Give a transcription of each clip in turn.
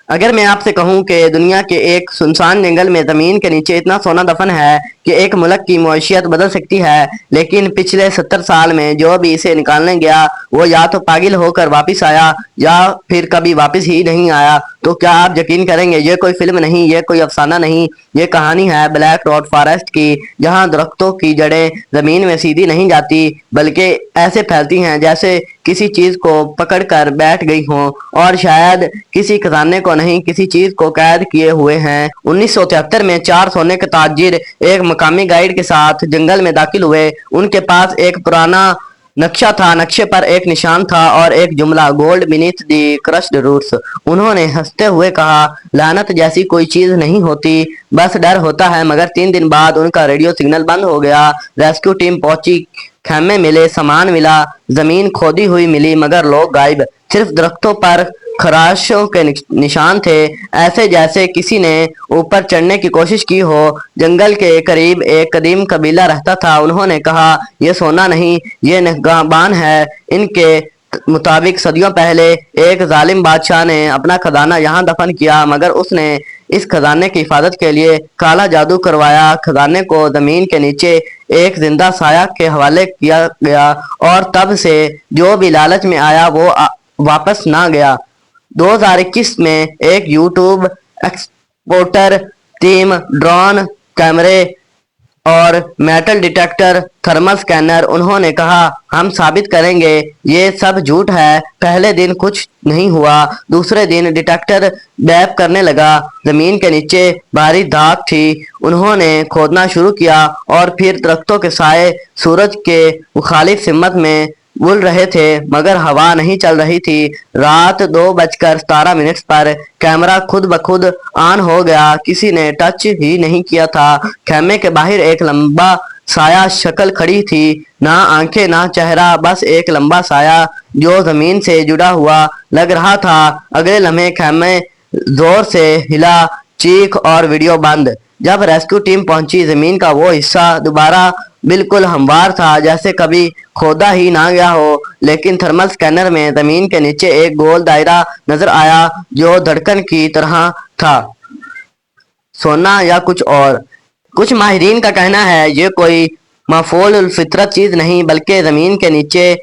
अगर मैं आपसे कहूं कि दुनिया के एक सुनसान जंगल में जमीन के नीचे इतना सोना दफन है कि एक मुल्क की मईशत बदल सकती है, लेकिन पिछले 70 साल में जो भी इसे निकालने गया वो या तो पागल होकर वापस आया या फिर कभी वापस ही नहीं आया, तो क्या आप यकीन करेंगे? ये कोई फिल्म नहीं, ये कोई अफसाना नहीं, ये कहानी है ब्लैक रॉक फॉरेस्ट की, जहां दरख्तों की जड़ें जमीन में सीधी नहीं जाती बल्कि ऐसे फैलती हैं जैसे किसी चीज को पकड़ कर बैठ गई हों, और शायद किसी खजाने को नहीं, किसी चीज को कैद किए हुए हैं। 1973 में 4 सोने के ताजिर एक मकामी गाइड के साथ जंगल में दाखिल हुए। उनके पास एक पुराना नक्शा था। नक्शे पर एक निशान था और एक जुमला, गोल्ड बीनीथ दी क्रश्ड रूट्स। उन्होंने हंसते हुए कहा, लानत जैसी कोई चीज नहीं होती, बस डर होता है। मगर 3 दिन बाद उनका रेडियो सिग्नल बंद हो गया। रेस्क्यू टीम पहुंची, खेमे मिले, सामान मिला, जमीन खोदी हुई मिली, मगर लोग गायब। सिर्फ दरख्तों पर खराशों के निशान थे, ऐसे जैसे किसी ने ऊपर चढ़ने की कोशिश की हो। जंगल के करीब एक कदीम कबीला रहता था। उन्होंने कहा, यह सोना नहीं, ये निगाहबान है। इनके मुताबिक सदियों पहले एक जालिम बादशाह ने अपना खजाना यहाँ दफन किया, मगर उसने इस खजाने की हिफाजत के लिए काला जादू करवाया। खजाने को जमीन के नीचे एक जिंदा साया के हवाले किया गया, और तब से जो भी लालच में आया वो वापस ना गया। 2021 में एक यूट्यूब एक्सपोर्टर टीम, ड्रोन कैमरे और मेटल डिटेक्टर, थर्मल स्कैनर, उन्होंने कहा, हम साबित करेंगे ये सब झूठ है। पहले दिन कुछ नहीं हुआ। दूसरे दिन डिटेक्टर बैप करने लगा। जमीन के नीचे भारी धात थी। उन्होंने खोदना शुरू किया और फिर दरख्तों के साए सूरज के मुखालिफ सिमत में उड़ रहे थे, मगर हवा नहीं चल रही थी। रात 2:17 पर कैमरा खुद ब खुद ऑन हो गया। किसी ने टच ही नहीं किया था। खेमे के बाहर एक लंबा साया शक्ल खड़ी थी, ना आंखें ना चेहरा, बस एक लंबा साया जो जमीन से जुड़ा हुआ लग रहा था। अगले लम्हे खेमे जोर से हिला, चीख और वीडियो बंद। जब रेस्क्यू टीम पहुंची, जमीन का वो हिस्सा दोबारा बिल्कुल हमवार था, जैसे कभी खोदा ही ना गया हो। लेकिन थर्मल स्कैनर में जमीन के नीचे एक गोल दायरा नजर आया जो धड़कन की तरह था। सोना या कुछ और? कुछ माहिरीन का कहना है ये कोई माफूल फितरत चीज नहीं, बल्कि जमीन के नीचे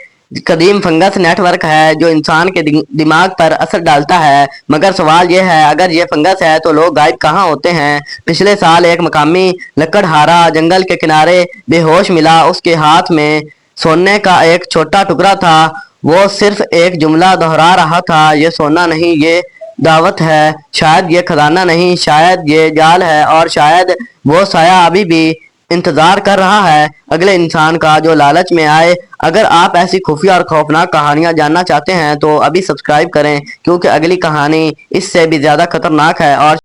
कदीम फंगस नेटवर्क है जो इंसान के दिमाग पर असर डालता है। मगर सवाल यह है, अगर ये फंगस है तो लोग गायब कहाँ होते हैं? पिछले साल एक मकामी लकड़हारा जंगल के किनारे बेहोश मिला। उसके हाथ में सोने का एक छोटा टुकड़ा था। वो सिर्फ एक जुमला दोहरा रहा था, ये सोना नहीं, ये दावत है। शायद ये खजाना नहीं, शायद ये जाल है, और शायद वो साया अभी भी इंतजार कर रहा है अगले इंसान का जो लालच में आए। अगर आप ऐसी खुफिया और खौफनाक कहानियां जानना चाहते हैं तो अभी सब्सक्राइब करें, क्योंकि अगली कहानी इससे भी ज्यादा खतरनाक है। और